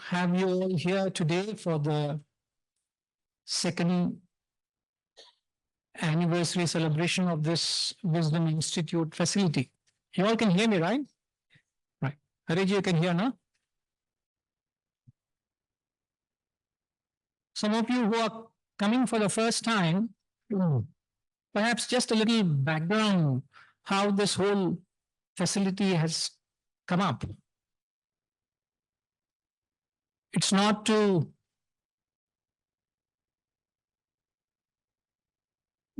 have you all here today for the second anniversary celebration of this Wisdom Institute facility. You all can hear me, right? Right. Hariji, you can hear now? Some of you who are coming for the first time, perhaps just a little background how this whole facility has come up. It's not to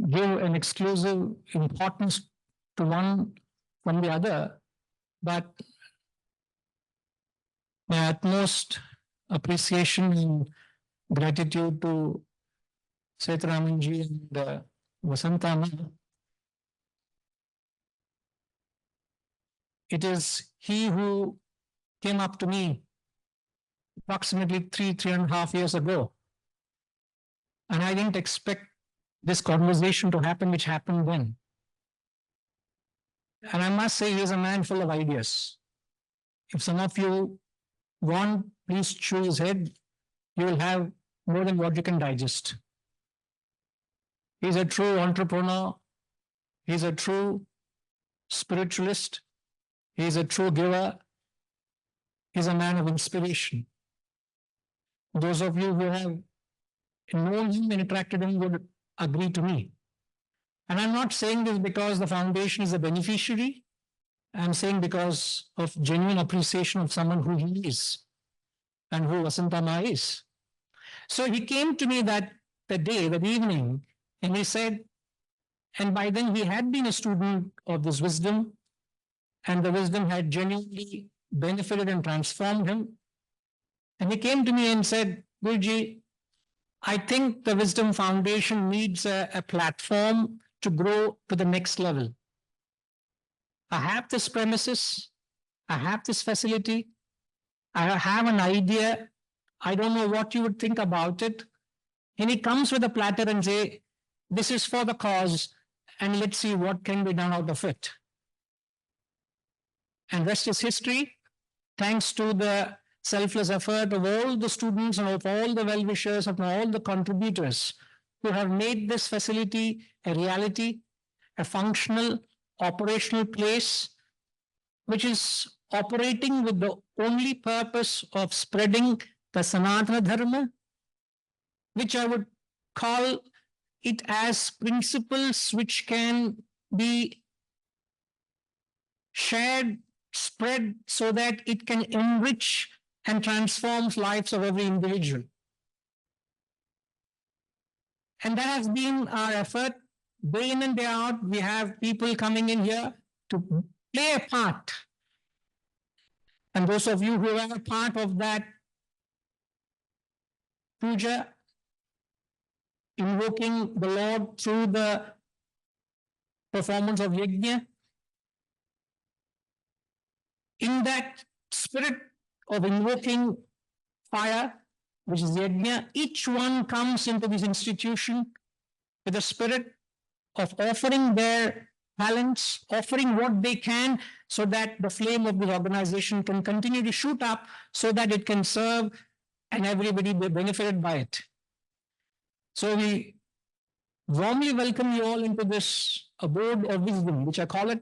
give an exclusive importance to one from the other, but my utmost appreciation and gratitude to Setaramanji and Vasantama. It is he who came up to me approximately 3.5 years ago. And I didn't expect this conversation to happen, which happened then. And I must say, he is a man full of ideas. If some of you want, please chew his head. You will have more than what you can digest. He's a true entrepreneur. He's a true spiritualist. He's a true giver. He's a man of inspiration. Those of you who have known him and interacted with him would agree to me. And I'm not saying this because the foundation is a beneficiary. I'm saying because of genuine appreciation of someone who he is and who Vasantama is. So he came to me that evening, and he said, and by then he had been a student of this wisdom, and the wisdom had genuinely benefited and transformed him. And he came to me and said, Guruji, I think the Wisdom Foundation needs a platform to grow to the next level. I have this premises, I have this facility, I have an idea, I don't know what you would think about it. And he comes with a platter and say, this is for the cause, and let's see what can be done out of it. And rest is history, thanks to the selfless effort of all the students and of all the well-wishers and all the contributors who have made this facility a reality, a functional, operational place, which is operating with the only purpose of spreading the Sanatana Dharma, which I would call it as principles which can be shared, spread so that it can enrich and transforms lives of every individual. And that has been our effort. Day in and day out, we have people coming in here to play a part. And those of you who are a part of that puja, invoking the Lord through the performance of yajna, in that spirit of invoking fire, which is yajna, each one comes into this institution with a spirit of offering their talents, offering what they can, so that the flame of the organization can continue to shoot up, so that it can serve and everybody be benefited by it. So we warmly welcome you all into this abode of wisdom, which I call it,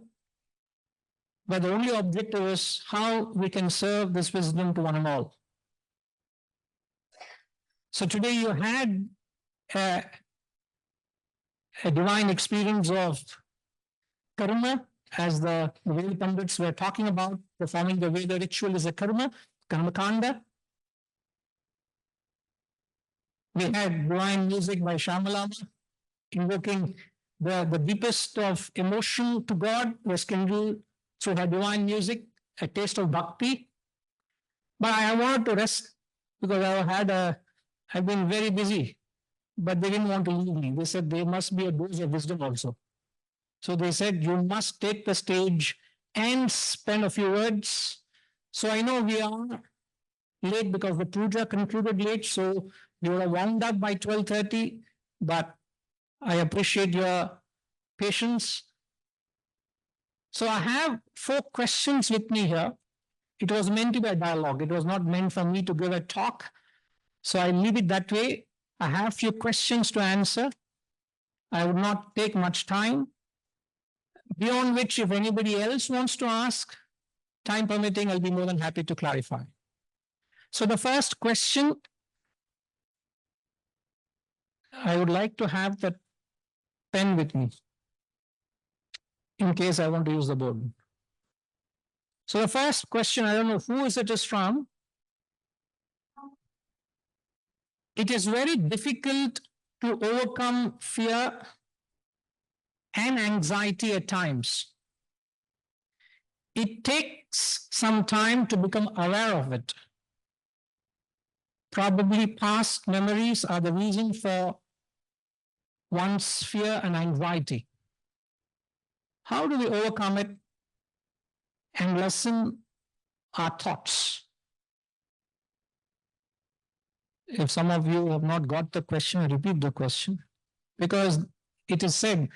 where the only objective is how we can serve this wisdom to one and all. So today you had a divine experience of karma, as the Veda Pandits were talking about. Performing the Veda ritual is a karma kanda. We had divine music by Shyamalama, invoking the deepest of emotion to God was kindled through her divine music, a taste of bhakti. But I wanted to rest because I've been very busy, but they didn't want to leave me. They said there must be a dose of wisdom also. So they said, you must take the stage and spend a few words. So I know we are late because the puja concluded late, so we would have wound up by 12:30, but I appreciate your patience. So I have 4 questions with me here. It was meant to be a dialogue. It was not meant for me to give a talk. So I leave it that way. I have few questions to answer. I would not take much time. Beyond which, if anybody else wants to ask, time permitting, I'll be more than happy to clarify. So the first question, I would like to have the pen with me in case I want to use the board. So the first question, I don't know who is it is from. It is very difficult to overcome fear and anxiety at times. It takes some time to become aware of it. Probably past memories are the reason for one's fear and anxiety. How do we overcome it and lessen our thoughts? If some of you have not got the question, I repeat the question, because it is said,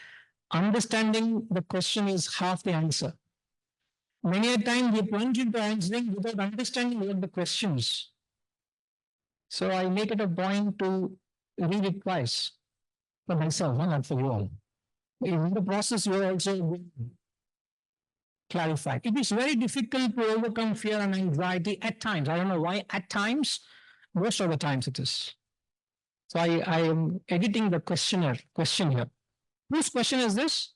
understanding the question is half the answer. Many a time we plunge into answering without understanding what the question is. So I make it a point to read it twice for myself, not for you all. In the process, you also clarify. It is very difficult to overcome fear and anxiety at times. I don't know why at times, most of the times it is. So I am editing the question here. Whose question is this?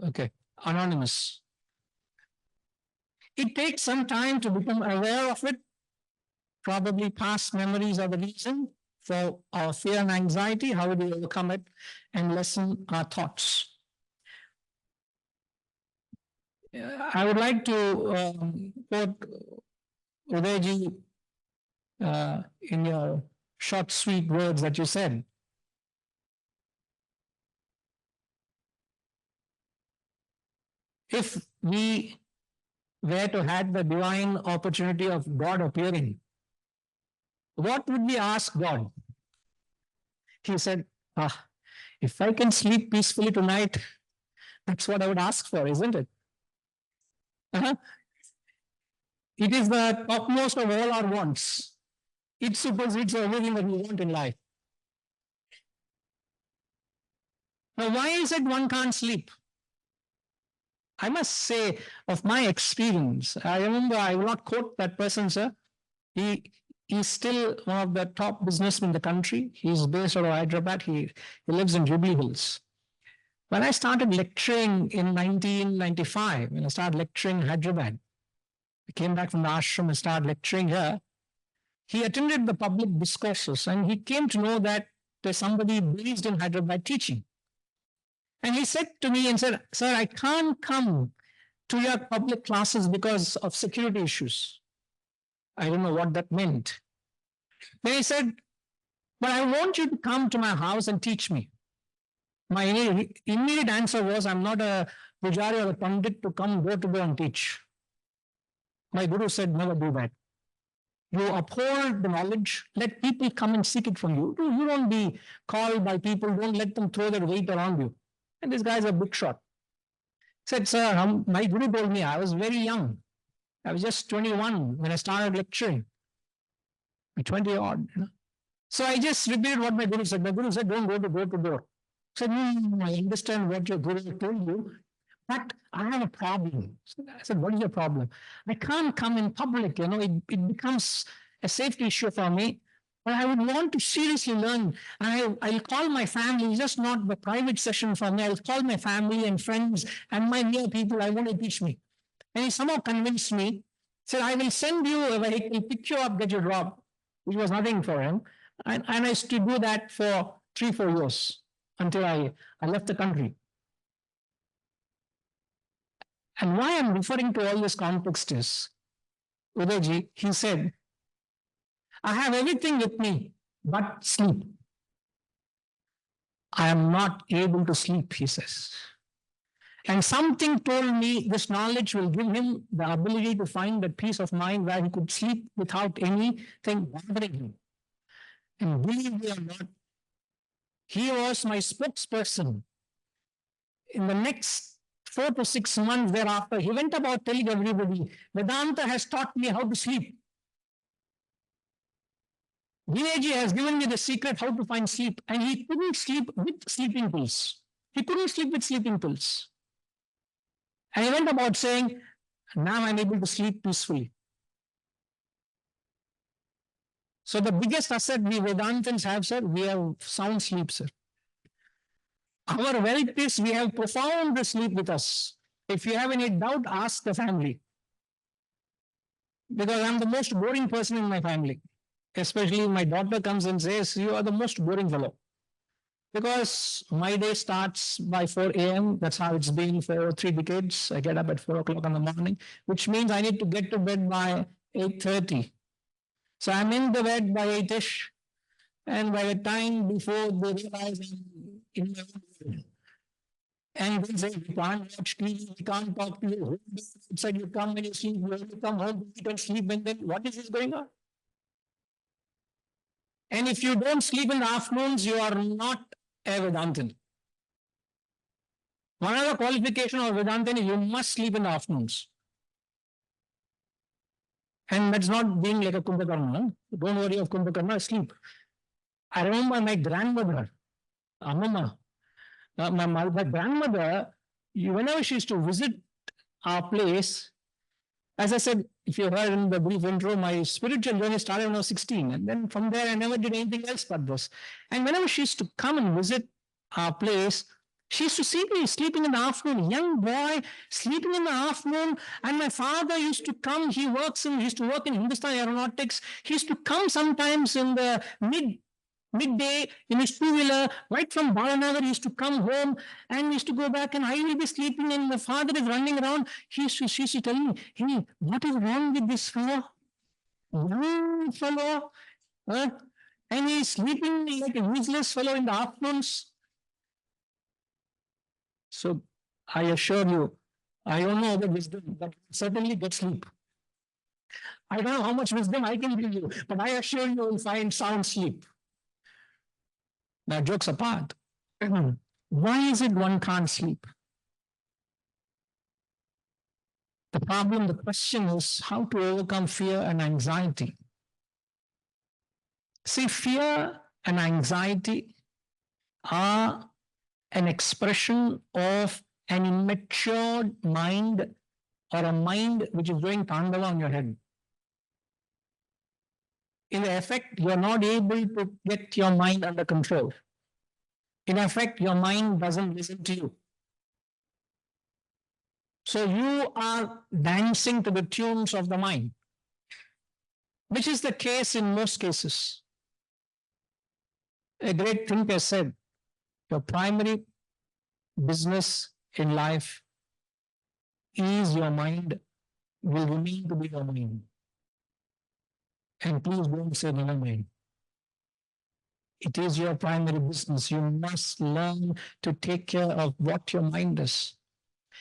Okay, anonymous. It takes some time to become aware of it. Probably past memories are the reason for our fear and anxiety. How do we overcome it and lessen our thoughts? I would like to quote Udayji in your short, sweet words that you said. If we were to have the divine opportunity of God appearing, what would we ask God? He said, if I can sleep peacefully tonight, that's what I would ask for, isn't it? It is the topmost of all our wants. It supersedes everything that we want in life. Now, why is it one can't sleep? I must say, of my experience, I remember, I will not quote that person, sir. He is still one of the top businessmen in the country. He's based out of Hyderabad. He lives in Jubilee Hills. When I started lecturing in 1995, when I started lecturing in Hyderabad, I came back from the ashram and started lecturing here. He attended the public discourses and he came to know that there's somebody based in Hyderabad teaching. And he said to me and said, sir, I can't come to your public classes because of security issues. I don't know what that meant. Then he said, but I want you to come to my house and teach me. My immediate answer was, I'm not a pujari or a pandit to come door to door and teach. My guru said, never do that. You uphold the knowledge, let people come and seek it from you. You don't be called by people, don't let them throw their weight around you. And this guy's a big shot. Said, sir, my guru told me I was very young. I was just 21 when I started lecturing. 20 odd, you know. So I just repeated what my guru said. My guru said, don't go to door to door. I said, I understand what your guru told you, but I have a problem. I said, what is your problem? I can't come in public, you know, it becomes a safety issue for me. But I would want to seriously learn. I'll call my family, just not the private session for me. I'll call my family and friends and my near people. I want to teach me. And he somehow convinced me, said, I will send you a vehicle, pick you up, get you dropped, which was nothing for him. And I used to do that for 3-4 years until I left the country. And why I'm referring to all this context is, Udayji, he said, I have everything with me, but sleep. I am not able to sleep, he says. And something told me this knowledge will give him the ability to find that peace of mind where he could sleep without anything bothering him. And believe me or not, he was my spokesperson. In the next 4 to 6 months thereafter, he went about telling everybody, Vedanta has taught me how to sleep. Guruji has given me the secret how to find sleep, and he couldn't sleep with sleeping pills. He couldn't sleep with sleeping pills. And he went about saying, now I'm able to sleep peacefully. So the biggest asset we Vedantins have, sir, we have sound sleep, sir. Our wealth is we have profound sleep with us. If you have any doubt, ask the family. Because I'm the most boring person in my family. Especially if my daughter comes and says, you are the most boring fellow. Because my day starts by 4 a.m. That's how it's been for 3 decades. I get up at 4 o'clock in the morning, which means I need to get to bed by 8:30. So I'm in the bed by 8ish. And by the time before they realize I'm in my own world. And they say, we can't watch TV, we can't talk to you. Outside you come and you sleep, you only come home to eat and sleep, and then what is this going on? And if you don't sleep in the afternoons, you are not a Vedantin. One other qualification of Vedantin is you must sleep in the afternoons. And that's not being like a Kumbhakarna. Don't worry of Kumbhakarna, sleep. I remember my grandmother, Amama, my grandmother, whenever she used to visit our place, as I said, if you heard in the brief intro, my spiritual journey started when I was 16. And then from there, I never did anything else but this. And whenever she used to come and visit our place, she used to see me sleeping in the afternoon, young boy sleeping in the afternoon. And my father used to come, he used to work in Hindustan Aeronautics. He used to come sometimes in the midday in his two-wheeler, right from Balanagar. He used to come home and used to go back, and I will be sleeping, and my father is running around. She used to tell me, hey, what is wrong with this fellow? Young fellow. And he's sleeping like a useless fellow in the afternoons. So I assure you, I don't know the wisdom, but certainly get sleep. I don't know how much wisdom I can give you, but I assure you will find sound sleep. Now, jokes apart, why is it one can't sleep? The problem, the question is how to overcome fear and anxiety. See, fear and anxiety are an expression of an immature mind or a mind which is doing tandava on your head. In effect, you are not able to get your mind under control. In effect, your mind doesn't listen to you. So you are dancing to the tunes of the mind, which is the case in most cases. A great thinker said, your primary business in life is your mind, will remain to be your mind. And please don't say never mind. It is your primary business. You must learn to take care of what your mind does.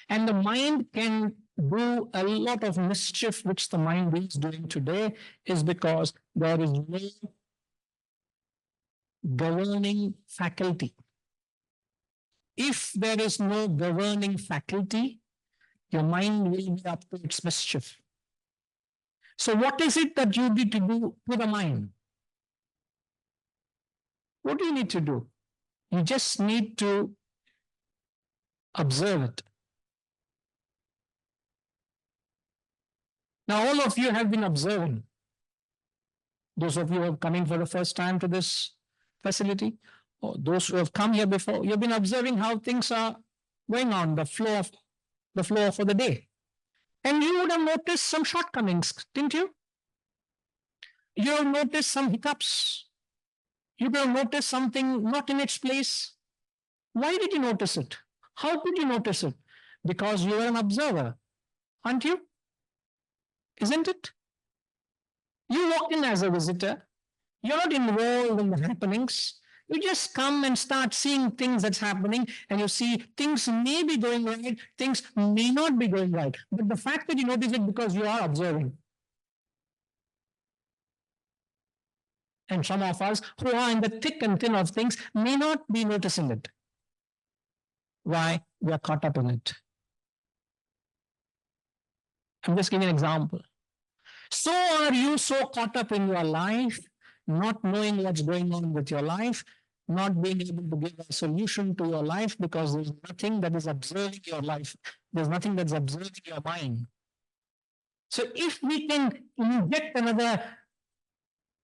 And the mind can do a lot of mischief, which the mind is doing today, is because there is no governing faculty. If there is no governing faculty, your mind will be up to its mischief. So what is it that you need to do to the mind? What do you need to do? You just need to observe it. Now, all of you have been observing. Those of you who are coming for the first time to this facility, or those who have come here before, you've been observing how things are going on, the flow for the day. And you would have noticed some shortcomings, didn't you? You have noticed some hiccups. You have noticed something not in its place. Why did you notice it? How could you notice it? Because you are an observer, aren't you? Isn't it? You walk in as a visitor. You're not involved in the happenings. You just come and start seeing things that's happening, and you see things may be going right, things may not be going right. But the fact that you notice it because you are observing. And some of us who are in the thick and thin of things may not be noticing it. Why? We are caught up in it. I'm just giving an example. So are you so caught up in your life, not knowing what's going on with your life, not being able to give a solution to your life because there's nothing that is observing your life. There's nothing that's observing your mind. So if we can inject another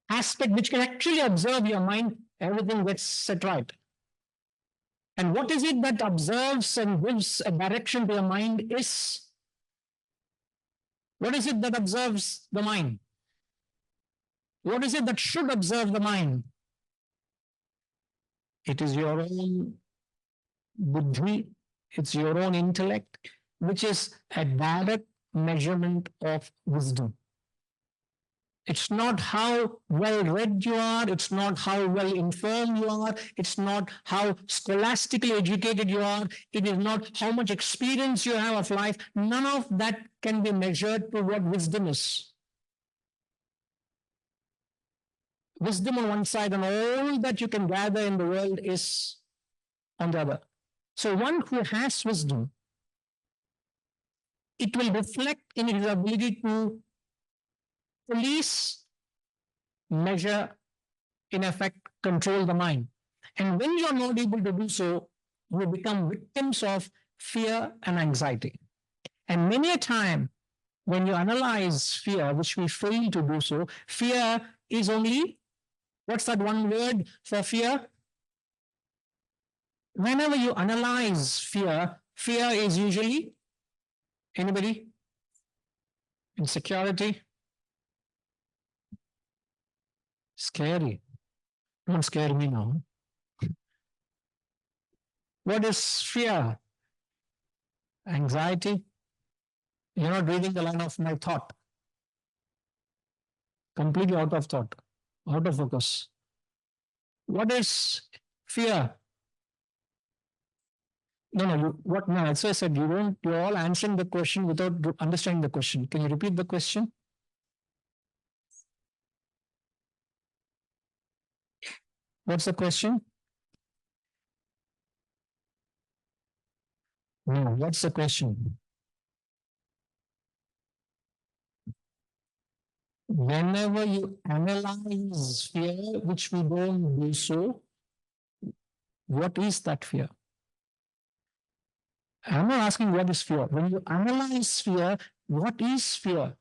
aspect which can actually observe your mind, everything gets set right. And what is it that observes and gives a direction to your mind is, what is it that observes the mind? What is it that should observe the mind? It is your own buddhi, it's your own intellect, which is a direct measurement of wisdom. It's not how well read you are, it's not how well informed you are, it's not how scholastically educated you are, it is not how much experience you have of life. None of that can be measured to what wisdom is. Wisdom on one side and all that you can gather in the world is on the other. So one who has wisdom, it will reflect in his ability to police, measure, in effect, control the mind. And when you are not able to do so, you become victims of fear and anxiety. And many a time, when you analyze fear, which we fail to do so, fear is only, what's that one word for fear? Whenever you analyze fear, fear is usually, anybody? Insecurity. Scary. Don't scare me now. What is fear? Anxiety. You're not reading the line of my thought. Completely out of thought, out of focus. What is fear? No, what? No, that's why I said you're all answering the question without understanding the question. Can you repeat the question? What's the question? No, what's the question? Whenever you analyze fear, which we don't do so, what is that fear? I'm not asking what is fear. When you analyze fear, what is fear?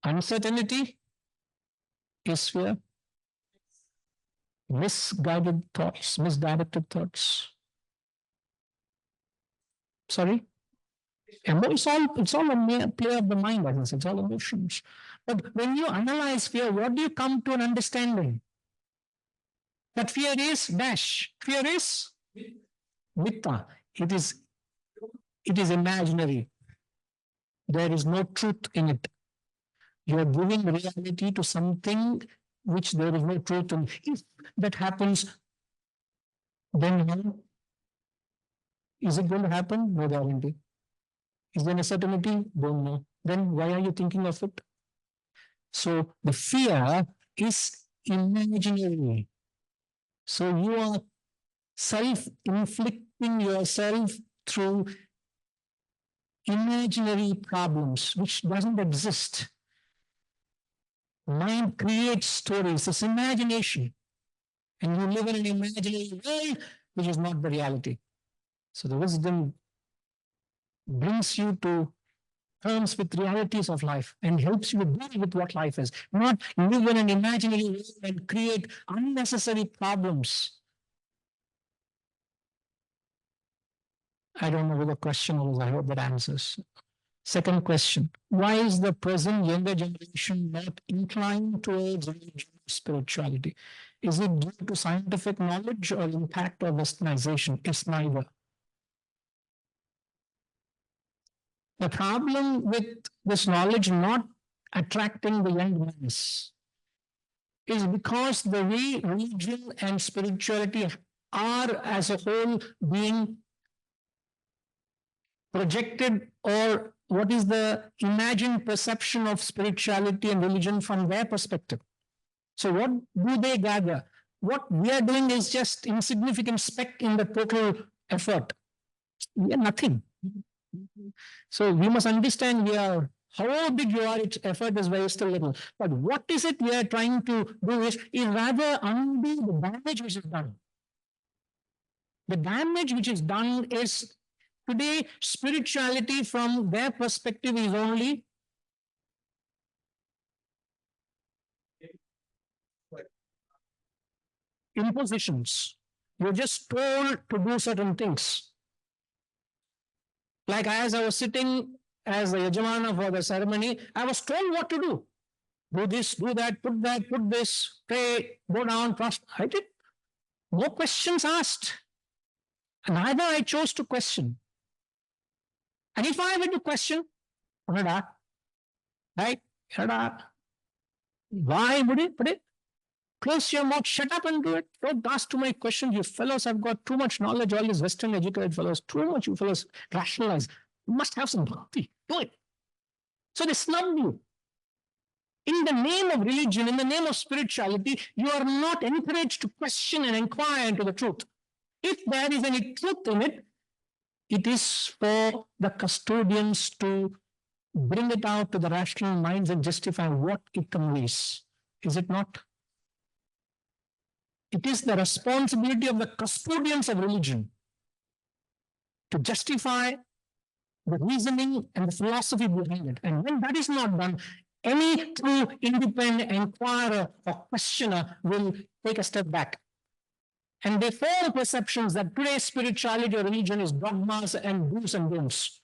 Uncertainty is fear. Misguided thoughts, misdirected thoughts. Sorry? It's all a play of the mind, I think. It's all emotions. But when you analyze fear, what do you come to an understanding? That fear is dash. Fear is mitta. It is imaginary. There is no truth in it. You are giving reality to something which there is no truth in. If that happens, then how? Is it going to happen? No guarantee. Is there a certainty? Don't know. Then why are you thinking of it? So the fear is imaginary. So you are self-inflicting yourself through imaginary problems which doesn't exist. Mind creates stories, it's imagination. And you live in an imaginary world which is not the reality. So the wisdom brings you to terms with realities of life and helps you deal with what life is. Not live in an imaginary world and create unnecessary problems. I don't know what the question was. I hope that answers. Second question. Why is the present younger generation not inclined towards religion or spirituality? Is it due to scientific knowledge or impact of westernization? It's neither. The problem with this knowledge not attracting the young mass is because the way religion and spirituality are as a whole being projected, or what is the imagined perception of spirituality and religion from their perspective. So what do they gather? what we are doing is just insignificant speck in the total effort. We are nothing. So we must understand we are, however big you are, its effort is very still little. But what is it we are trying to do is rather undo the damage which is done. The damage which is done is today spirituality from their perspective is only impositions. You're just told to do certain things. Like as I was sitting as the Yajamana for the ceremony, I was told what to do. Do this, do that, put this, pray, go down, prostrate. I did. No questions asked. And neither I chose to question. And if I were to question, right? Why would it? Close your mouth, shut up and do it. Don't ask too many questions. You fellows have got too much knowledge, all these Western educated fellows, too much you fellows rationalize. You must have some bhakti. Do it. So they snub you. In the name of religion, in the name of spirituality, you are not encouraged to question and inquire into the truth. If there is any truth in it, it is for the custodians to bring it out to the rational minds and justify what it conveys. Is it not? It is the responsibility of the custodians of religion to justify the reasoning and the philosophy behind it. And when that is not done, any true independent inquirer or questioner will take a step back. And they form perceptions that today's spirituality or religion is dogmas and do's and don'ts.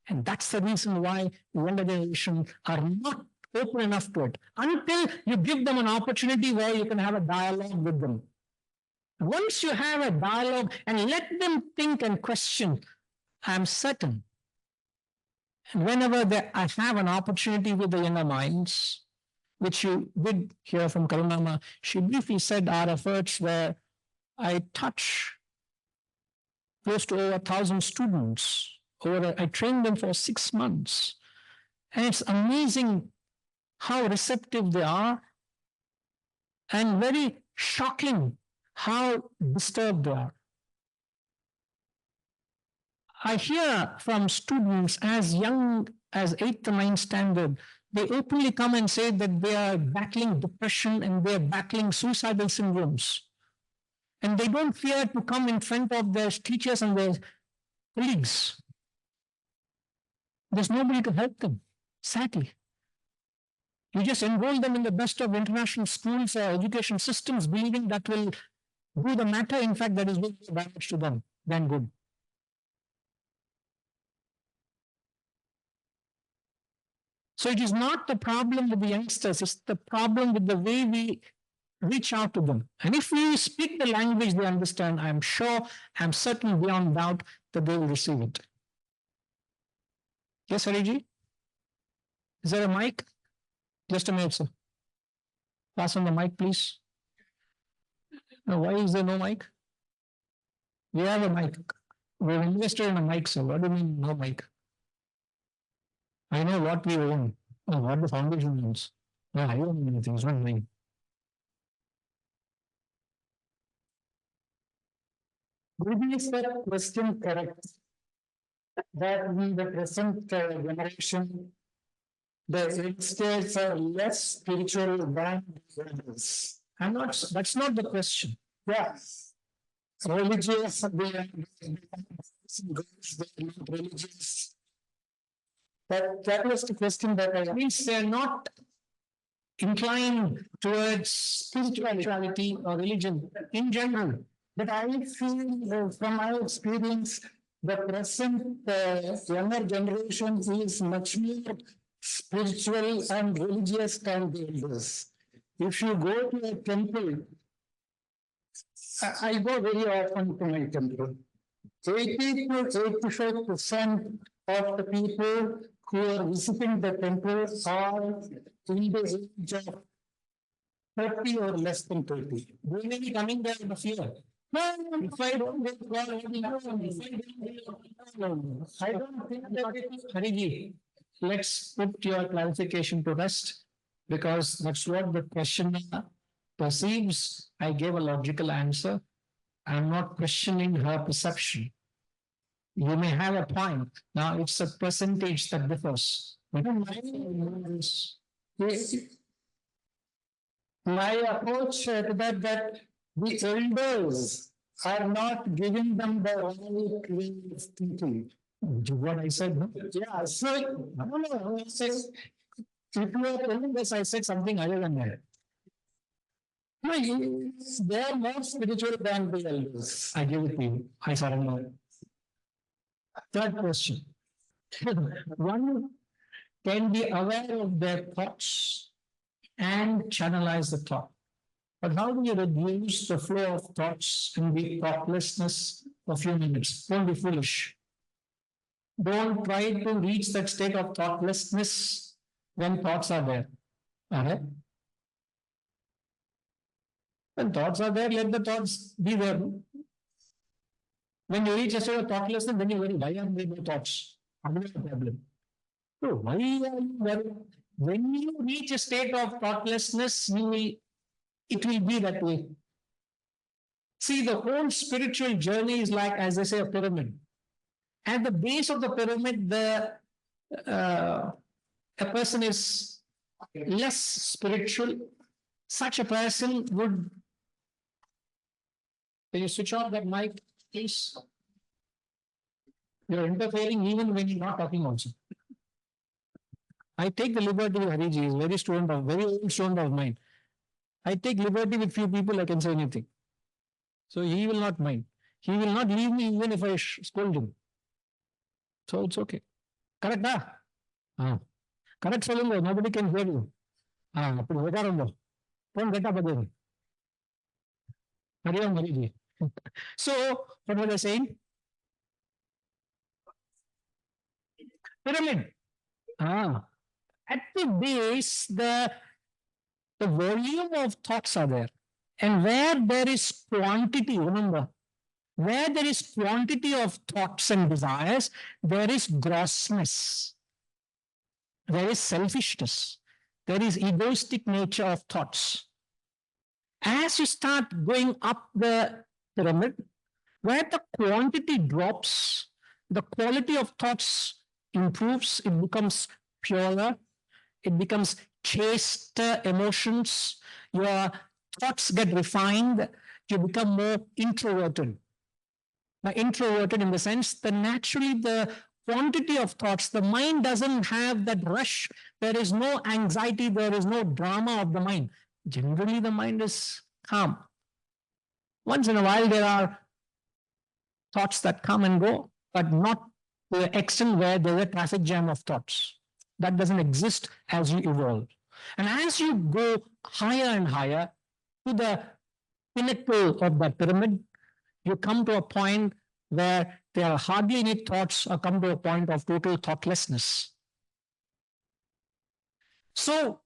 And that's the reason why the younger generation are not open enough to it until you give them an opportunity where you can have a dialogue with them. Once you have a dialogue and let them think and question, I'm certain. And whenever I have an opportunity with the younger minds, which you did hear from Karunama, she briefly said our efforts where I touch close to over 1,000 students. I trained them for 6 months. And it's amazing how receptive they are and very shocking how disturbed they are. I hear from students as young as 8th or 9th standard, they openly come and say that they are battling depression and they are battling suicidal syndromes. And they don't fear to come in front of their teachers and their colleagues. There's nobody to help them, sadly. You just enroll them in the best of international schools or education systems, believing that will do the matter. In fact, that is more damage to them than good. So it is not the problem with the youngsters, it's the problem with the way we reach out to them. And if we speak the language they understand, I'm certain beyond doubt that they will receive it. Yes, Hariji? Is there a mic? Just a minute, sir. Pass on the mic, please. No, why is there no mic? We have a mic. We've invested in a mic, sir. What do you mean no mic? I know what we own. Oh, what the foundation owns. No, I don't own anything. It's not mine. Guruji, is that question correct? That in the present generation, the youngsters are less spiritual than the others. That's not the question. Yes. Religious, they are not religious. That was the question that I means they're not inclined towards spirituality or religion in general. But I feel from my experience, the present younger generation is much more spiritual and religious than the elders. If you go to a temple, I go very often to my temple. 80 to 85% of the people who are visiting the temple are in the age of 30 or less than 30. They may be coming there in a fear. No, if I don't get God, I don't think that it is Hariji. Let's put your clarification to rest because that's what the questioner perceives, I gave a logical answer. I'm not questioning her perception. You may have a point. Now it's a percentage that differs. My approach to that the elders are not giving them the right way of thinking. What I said, no? Yeah, so no, I said, if you are telling this, I said something other than that. No, they are more spiritual than the elders. I give it to you. I surrender. Third question. One can be aware of their thoughts and channelize the thought. But how do you reduce the flow of thoughts and the thoughtlessness for a few minutes? Don't be foolish. Don't try to reach that state of thoughtlessness when thoughts are there. Okay? When thoughts are there, let the thoughts be there. When you reach a state of thoughtlessness, then you worry, why are there no thoughts? How do you have a problem? So why are you worried? When you reach a state of thoughtlessness, it will be that way. See, the whole spiritual journey is like, as I say, a pyramid. At the base of the pyramid, a person is less spiritual. Such a person would. Can you switch off that mic, please? You're interfering even when you're not talking also. I take the liberty with Hariji, he's very old student of mine. I take liberty with few people, I can say anything. So he will not mind. He will not leave me even if I scold him. So it's okay. Correct, correct, Solungo. Nobody can hear you. Don't get up again. So, what was I saying? Pyramid. At the base, the volume of thoughts are there. And where there is quantity, remember, where there is quantity of thoughts and desires, there is grossness. There is selfishness. There is egoistic nature of thoughts. As you start going up the pyramid, where the quantity drops, the quality of thoughts improves, it becomes purer, it becomes chaste emotions, your thoughts get refined, you become more introverted. Now, introverted in the sense that naturally the quantity of thoughts, the mind doesn't have that rush, there is no anxiety, there is no drama of the mind. Generally, the mind is calm. Once in a while, there are thoughts that come and go, but not to the extent where there's a traffic jam of thoughts. That doesn't exist as you evolve. And as you go higher and higher to the pinnacle of that pyramid, you come to a point where there are hardly any thoughts or come to a point of total thoughtlessness. So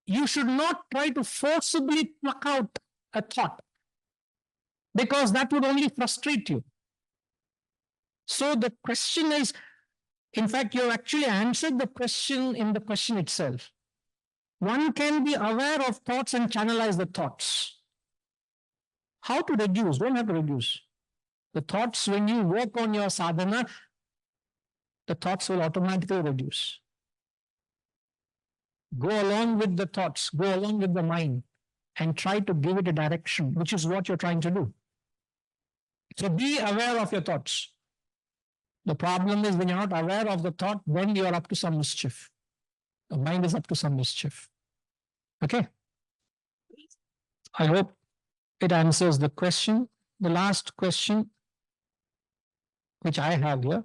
you should not try to forcibly pluck out a thought because that would only frustrate you. So the question is, in fact, you actually answered the question in the question itself. One can be aware of thoughts and channelize the thoughts. How to reduce? Don't have to reduce. The thoughts, when you work on your sadhana, the thoughts will automatically reduce. Go along with the thoughts, go along with the mind, and try to give it a direction, which is what you're trying to do. So be aware of your thoughts. The problem is when you're not aware of the thought, then you're up to some mischief. The mind is up to some mischief. Okay? I hope it answers the question. The last question, which I have here.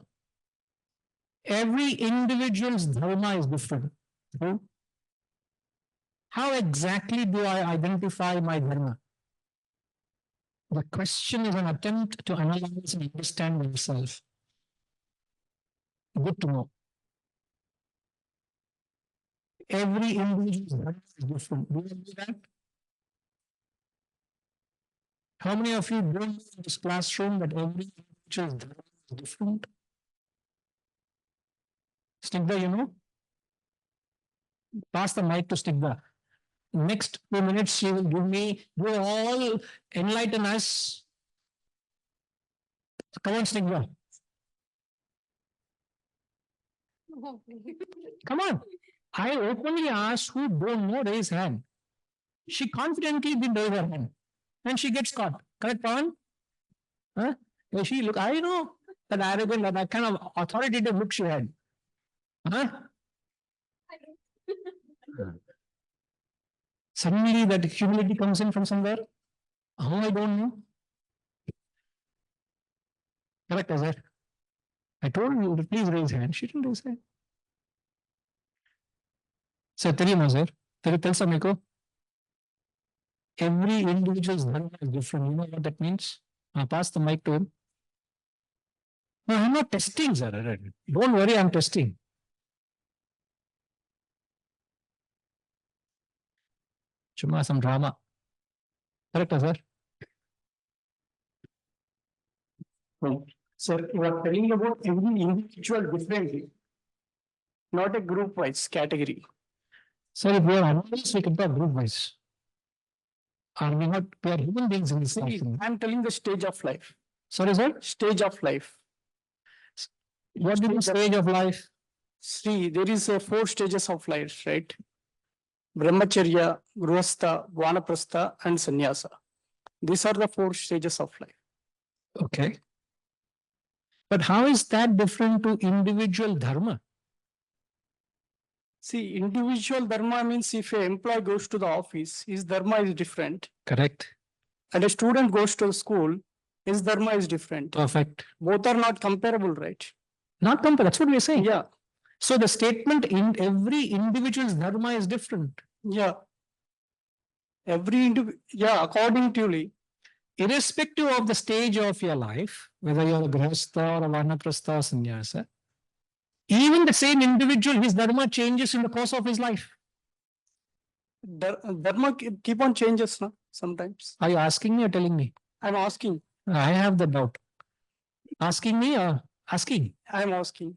Every individual's dharma is different. True? How exactly do I identify my dharma? The question is an attempt to analyze and understand myself. Good to know. Every individual's dharma is different. Do you know that? How many of you know in this classroom that every individual's dharma is different? Snigdha, you know? Pass the mic to Snigdha. next 2 minutes she will will all enlighten us. Come on, Snigdha. Come on. I openly asked who don't know, raise hand. She confidently didn't raise her hand. And she gets caught. Correct, Pawan? Huh? She look, I know that arrogant, that kind of authoritative look she had. Huh? Suddenly that humility comes in from somewhere. How I don't know. Correct, Azhar. I told you to please raise hand. She didn't raise hand. So, தெரியுமா sir? Telsa meko. Every individual's dharma is different. You know what that means? I'll pass the mic to him. No, I'm not testing, sir. Don't worry, I'm testing. Chuma, some drama. Correct, sir? Sir, you are telling about every individual differently, not a group wise category. Sir, if we are animals, we can talk group wise. Are we not? We are human beings in this See, life. I'm telling the stage of life. Sorry, sir? Stage of life. What is the stage of life? See, there is 4 stages of life, right? Brahmacharya, Grihastha, Vanaprastha, and Sannyasa. These are the 4 stages of life. Okay. But how is that different to individual dharma? See, individual dharma means if an employee goes to the office, his dharma is different. Correct. And a student goes to school, his dharma is different. Perfect. Both are not comparable, right? Not compare. That's what we're saying. Yeah, So the statement in every individual's dharma is different. yeah. Accordingly, Irrespective of the stage of your life, whether you're a grihastha or a vanaprastha or sannyasa, even the same individual, his dharma changes in the course of his life. dharma keep on changes, no? Sometimes. Are you asking me or telling me? I'm asking. I have the doubt. Asking me or asking? I'm asking.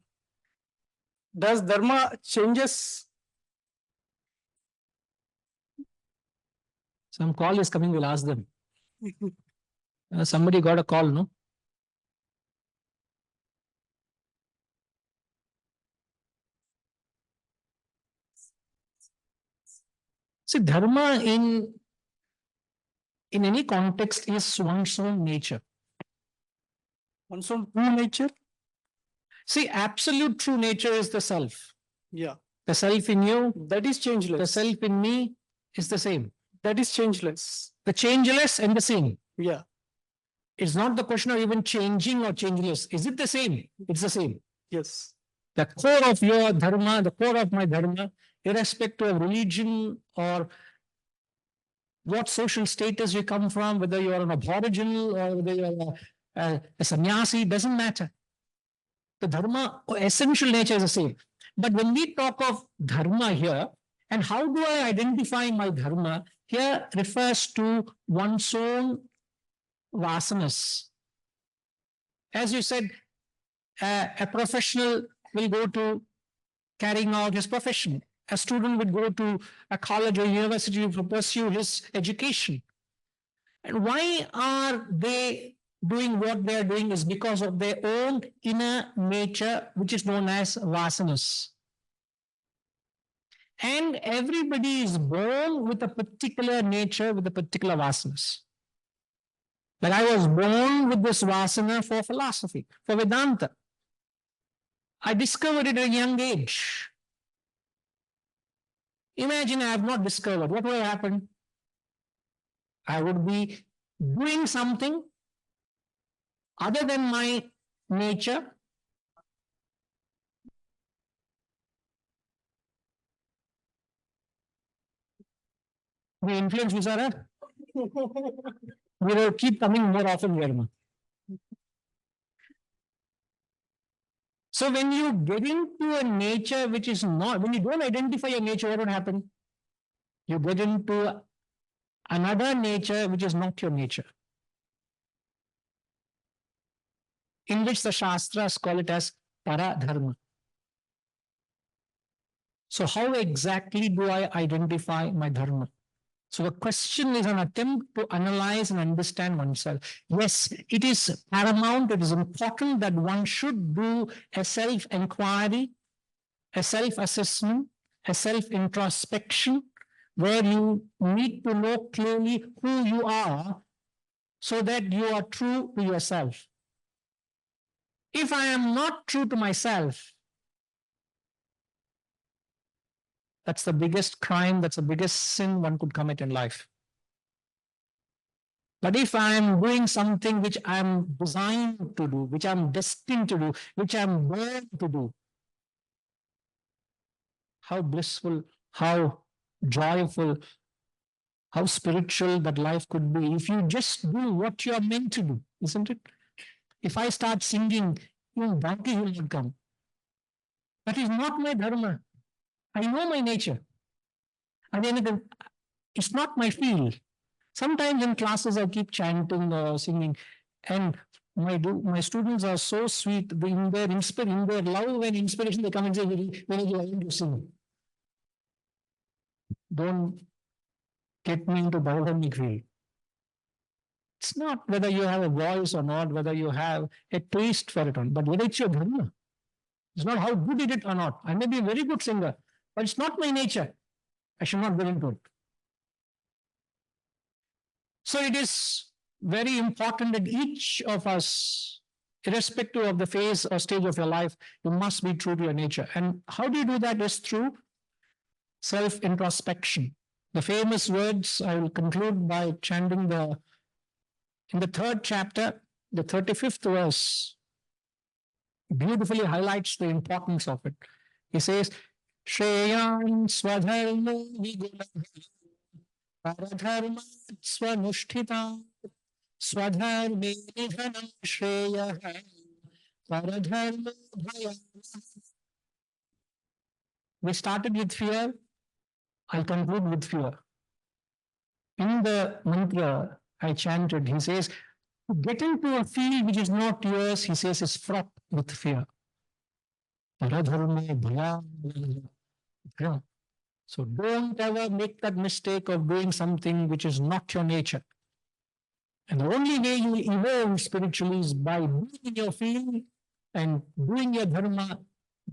Does dharma changes? Some call is coming, we'll ask them. Somebody got a call, no? See, dharma in any context is one's own nature. One's own true nature? See, absolute true nature is the self. Yeah. The self in you, That is changeless. the self in me is the same. That is changeless. The changeless and the same. Yeah. It's not the question of even changing or changeless. Is it the same? It's the same. Yes. The core of your dharma, the core of my dharma, irrespective of religion or what social status you come from, whether you are an aboriginal or whether you are a sannyasi, doesn't matter. The dharma essential nature is the same. But when we talk of dharma here, and how do I identify my dharma, here refers to one's own vasanas. As you said, a professional will go to carrying out his profession. A student would go to a college or university to pursue his education. And why are they doing what they are doing is because of their own inner nature, which is known as vasanas. And everybody is born with a particular nature, with a particular vasanas. But I was born with this vasana for philosophy, for Vedanta. I discovered it at a young age. Imagine I have not discovered. What would have happened? I would be doing something other than my nature. The influence, Visara. We will keep coming more often here. So when you get into a nature which is not, when you don't identify your nature, what would happen? You get into another nature which is not your nature, in which the Shastras call it as paradharma. So how exactly do I identify my dharma? So the question is an attempt to analyze and understand oneself. Yes, it is paramount, it is important that one should do a self-inquiry, a self-assessment, a self-introspection, where you need to know clearly who you are so that you are true to yourself. If I am not true to myself, that's the biggest crime, that's the biggest sin one could commit in life. But if I am doing something which I am designed to do, which I am destined to do, which I am born to do, how blissful, how joyful, how spiritual that life could be if you just do what you are meant to do, isn't it? If I start singing, even donkey will not come. That is not my dharma. I know my nature. And then it's not my field. Sometimes in classes I keep chanting or singing, and my students are so sweet. In their love and inspiration, they come and say, "When you want to sing, don't get me into dynamic field." It's not whether you have a voice or not, whether you have a taste for it or not, but whether it's your dharma. It's not how good is it or not. I may be a very good singer, but it's not my nature. I should not get into it. So it is very important that each of us, irrespective of the phase or stage of your life, you must be true to your nature. And how do you do that? Is through self-introspection. The famous words, I will conclude by chanting in the third chapter, the 35th verse, beautifully highlights the importance of it. He says, Shreyan swadharma viguna paradharma swanushthita swadharme nidhanam shreya paradharma bhaya. We started with fear. I'll conclude with fear. In the mantra I chanted, he says, to get into a field which is not yours, he says, is fraught with fear. Paradharma bhaya. So don't ever make that mistake of doing something which is not your nature. And the only way you will evolve spiritually is by being in your field and doing your dharma,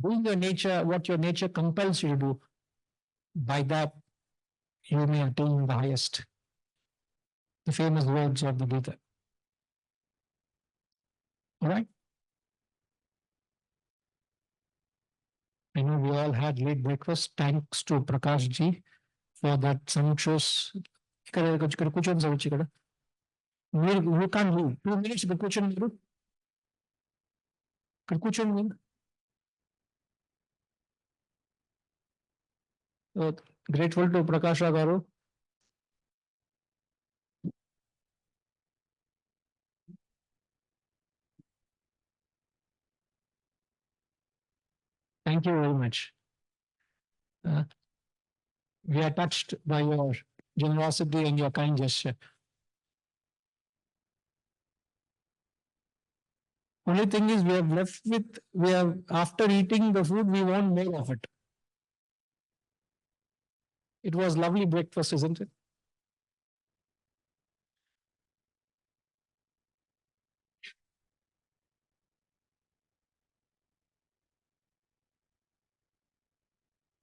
doing your nature, what your nature compels you to do. By that, you may attain the highest. The famous words of the Gita. All right? I know we all had late breakfast. Thanks to Prakash ji for that sumptuous. We can't leave. 2 minutes, grateful to Prakash Garu. Thank you very much. We are touched by your generosity and your kind gesture. Only thing is, after eating the food, we want more of it. It was lovely breakfast, isn't it?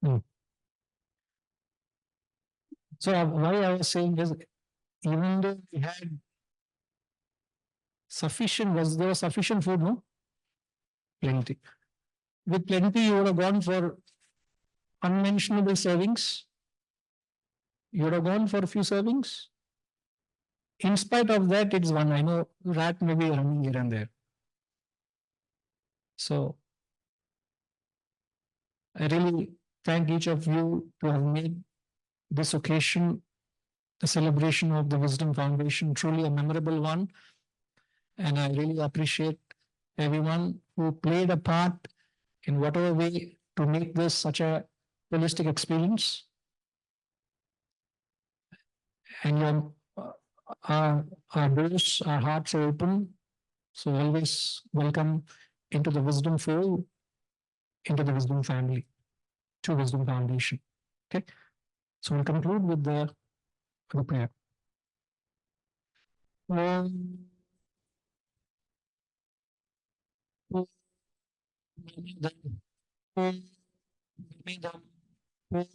Hmm. So why I was saying is, even though we had there was sufficient food, no? Plenty. With plenty, you would have gone for unmentionable servings. You would have gone for a few servings. In spite of that, it's one. I know rat may be running here and there. So I really thank each of you to have made this occasion, the celebration of the Wisdom Foundation, truly a memorable one. And I really appreciate everyone who played a part in whatever way to make this such a holistic experience. And our doors, our hearts are open. So always welcome into the Wisdom fold, into the Wisdom family, to Wisdom Foundation. Okay. So we'll conclude with the for the prayer. Om Namidam Om Namidam Om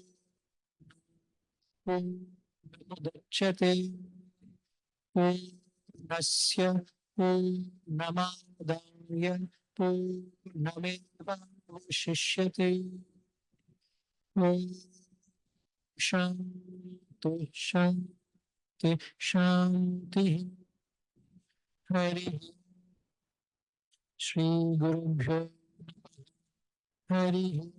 Om Namudachyate Om Nasya Om Namadaya Om Nameva Shishyate Om Shanti Shanti Shanti Hari Shri Gurubhyo Hari